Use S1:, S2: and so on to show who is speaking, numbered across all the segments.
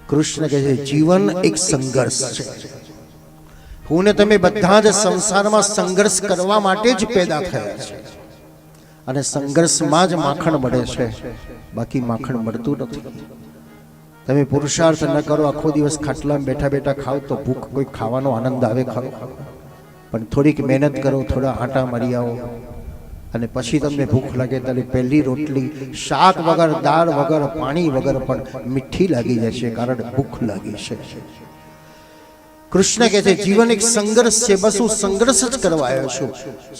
S1: કૃષ્ણ કહે છે જીવન એક સંઘર્ષ છે. હું ને તમે બધા જ સંસારમાં સંઘર્ષ કરવા માટે જ પેદા થયા છે અને સંઘર્ષમાં જ માખણ મળે છે, બાકી માખણ મળતું નથી. તમે પુરુષાર્થ ન કરો, આખો દિવસ ખાટલામાં બેઠા બેઠા ખાવ તો ભૂખ કોઈ ખાવાનો આનંદ આવે ખરો? પણ થોડીક મહેનત કરો, થોડા આંટા મારી આવો અને પછી તમને ભૂખ લાગે ત્યારે પહેલી રોટલી શાક વગર, દાળ વગર, પાણી વગર પણ મીઠી લાગી જશે, કારણ ભૂખ લાગી છે. કૃષ્ણ કહે છે જીવન એક સંઘર્ષ છે, બસ હું સંઘર્ષ જ કરવા આવ્યો છું.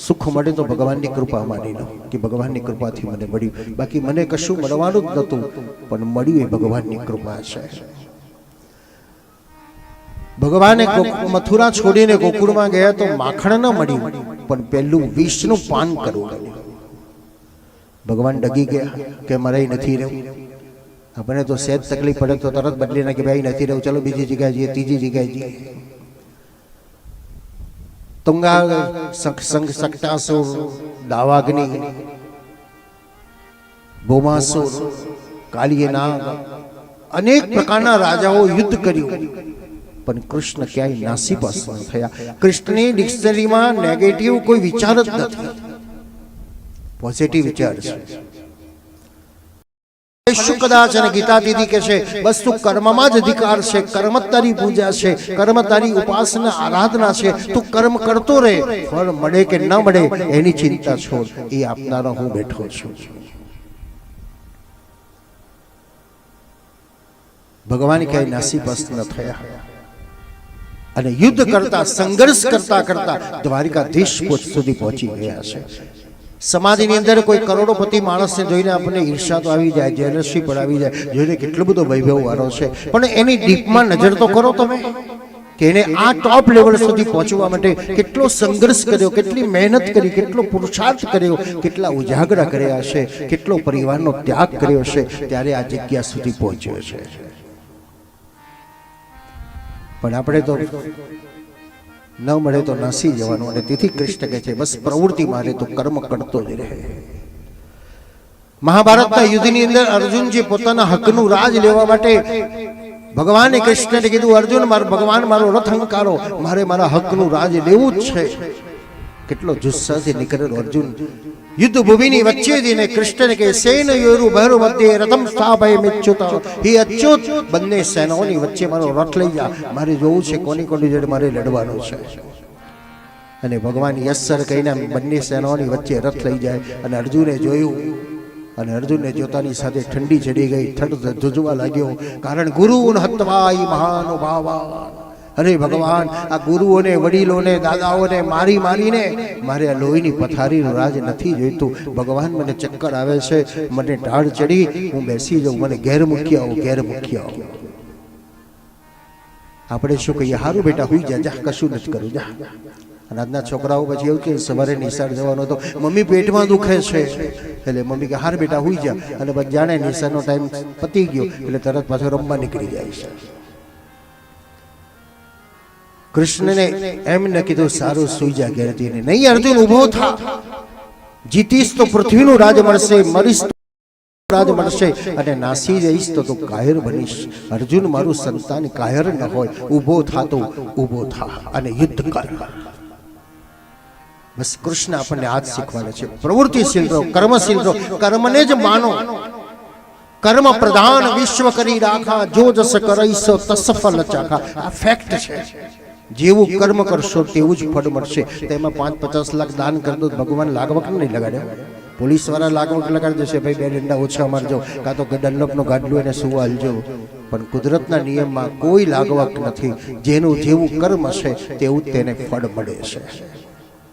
S1: સુખ મળે તો ભગવાનની કૃપા માની લો કે ભગવાનની કૃપાથી મને મળ્યું, બાકી મને કશું મળવાનું જ નહોતું, પણ મળ્યું એ ભગવાનની કૃપા છે. ભગવાને મથુરા છોડીને ગોકુળમાં ગયા તો માખણ ન મળ્યું, પણ પહેલું વિષનું પાન કરવું પડ્યું. ભગવાન ડગી ગયા કે મારે નથી રહેવું. આપણે તો સહેજ તકલીફ પડે તો તરત બદલી નાખી, ભાઈ નથી રહેવું, ચલો બીજી જગ્યાએ જઈએ, ત્રીજી જગ્યાએ જઈએ. તુંગા સક્ટાસુર, દાવાગ્નિ, ભૌમાસુર, કાલિય નાગ, અનેક પ્રકારના રાજાઓ યુદ્ધ કર્યું, પણ કૃષ્ણ ક્યાંય નાસીપાસ ન થયા. કૃષ્ણની ડિક્શનરીમાં નેગેટિવ કોઈ વિચાર જ નથી, પોઝિટિવ વિચાર છે. શું કદાચ અને ગીતા દીદી કહે છે બસ તું કર્મમાં જ અધિકાર છે, કર્મ તારી પૂજા છે, કર્મ તારી ઉપાસના આરાધના છે, તું કર્મ કરતો રહે, ફળ મળે કે ન મળે એની ચિંતા છોડ, એ આપનારો હું બેઠો છું. ભગવાન ક્યાંય નાસીપાસ ન થયા અને યુદ્ધ કરતા, સંઘર્ષ કરતા કરતા દ્વારિકાધીશ સુધી પહોંચી ગયા છે. સમાધિની અંદર કોઈ કરોડોપતિ માણસને જોઈને આપણને ઈર્ષા તો આવી જાય, જેલસી પણ આવી જાય, જોઈને કેટલો બધો વૈભવ વાળો છે, પણ એની ડીપમાં નજર તો કરો તમે કે એને આ ટોપ લેવલ સુધી પહોંચવા માટે કેટલો સંઘર્ષ કર્યો, કેટલી મહેનત કરી, કેટલો પુરુષાર્થ કર્યો, કેટલા ઉજાગરા કર્યા છે, કેટલો પરિવારનો ત્યાગ કર્યો છે, ત્યારે આ જગ્યા સુધી પહોંચ્યો છે. પણ આપણે તો ન મળે તો નાસી જવાનું, અને તેથી કૃષ્ણ કહે છે બસ પ્રવૃત્તિ મારે તો કર્મ કરતો જ રહે. મહાભારતના યુદ્ધની અંદર અર્જુન જે પોતાના હકનું રાજ લેવા માટે ભગવાને કૃષ્ણને કીધું, અર્જુન ભગવાન મારો રથ હંકારો, મારે મારા હકનું રાજ લેવું જ છે. કેટલો જુસ્સાથી નીકળેલો અર્જુન યુદ્ધ ભૂમિની વચ્ચે જઈને કૃષ્ણને કહે સેન યોરુ બહરુ મધ્યે રથમ સ્થાપય મિચ્યુત, હે અચ્યુત બંને સેનાઓની વચ્ચે મારો રથ લઈ જા, મારે જોવું છે કોની કોની જોડે મારે લડવાનું છે. અને ભગવાન યસર કહીને બંને સેનાઓની વચ્ચે રથ લઈ જાય અને અર્જુને જોયું, અને અર્જુનને જોતાની સાથે ઠંડી ચડી ગઈ, ઠંડ ધ્રુજવા લાગ્યો, કારણ ગુરુન હત્વાઈ મહાનુભાવા. અરે ભગવાન, આ ગુરુઓને, વડીલોને, દાદાઓને મારી મારીને મારે આ લોહીની પથારીનું રાજ નથી જોઈતું. ભગવાન મને ચક્કર આવે છે, મને ઢાળ ચડી, હું બેસી જાઉં, મને ઘેર મૂકી આવો, ઘેર મૂકી આવો. આપણે શું કહીએ, હારું બેટા હુઈ જા, કશું નથી કરું જા. અને આજના છોકરાઓ પછી એવું કે સવારે નિશાળ જવાનો તો મમ્મી પેટમાં દુખે છે, એટલે મમ્મી કે હાર બેટા હુઈ જા, અને પછી જાણે નિશાળનો ટાઈમ પતી ગયો એટલે તરત પાછો રમવા નીકળી જાય છે. કૃષ્ણને એમ ન કીધું સારું સુઈ જા ઘેરથી, નહીં અર્જુન ઉભો થા, જીતીશ તો પૃથ્વીનું રાજ મળશે, મરીશ તો રાજ મળશે, અને નાસી જઈશ તો કાયર બનીશ. અર્જુન મારું સંતાન કાયર ન હોય, ઉભો થા તો ઉભો થા અને યુદ્ધ કર. બસ કૃષ્ણ આપણને આજ શીખવાડે છે, પ્રવૃત્તિશીલ રહો, કર્મશીલ રહો, કર્મને જ માનો. કર્મ પ્રધાન વિશ્વ કરી રાખા, જો જસ કરઈસો તસફલ ચાખા. આ ફેક્ટ છે. જેવું કર્મ કરશો તેવું જ ફળ મળશે. તેમાં 5-50 લાખ દાન કરી દો, ભગવાન લાગવક નહીં લગાડે. પોલીસ વાળા લાગવક લગાડી દેશે, ભાઈ 2 દંડા ઓછા મારજો, કાં તો ડલ્લોપનો ગાડલું એને સુવા હાલજો. પણ કુદરતના નિયમમાં કોઈ લાગવક નથી. જેનું જેવું કર્મ છે તેવું તેને ફળ મળે છે.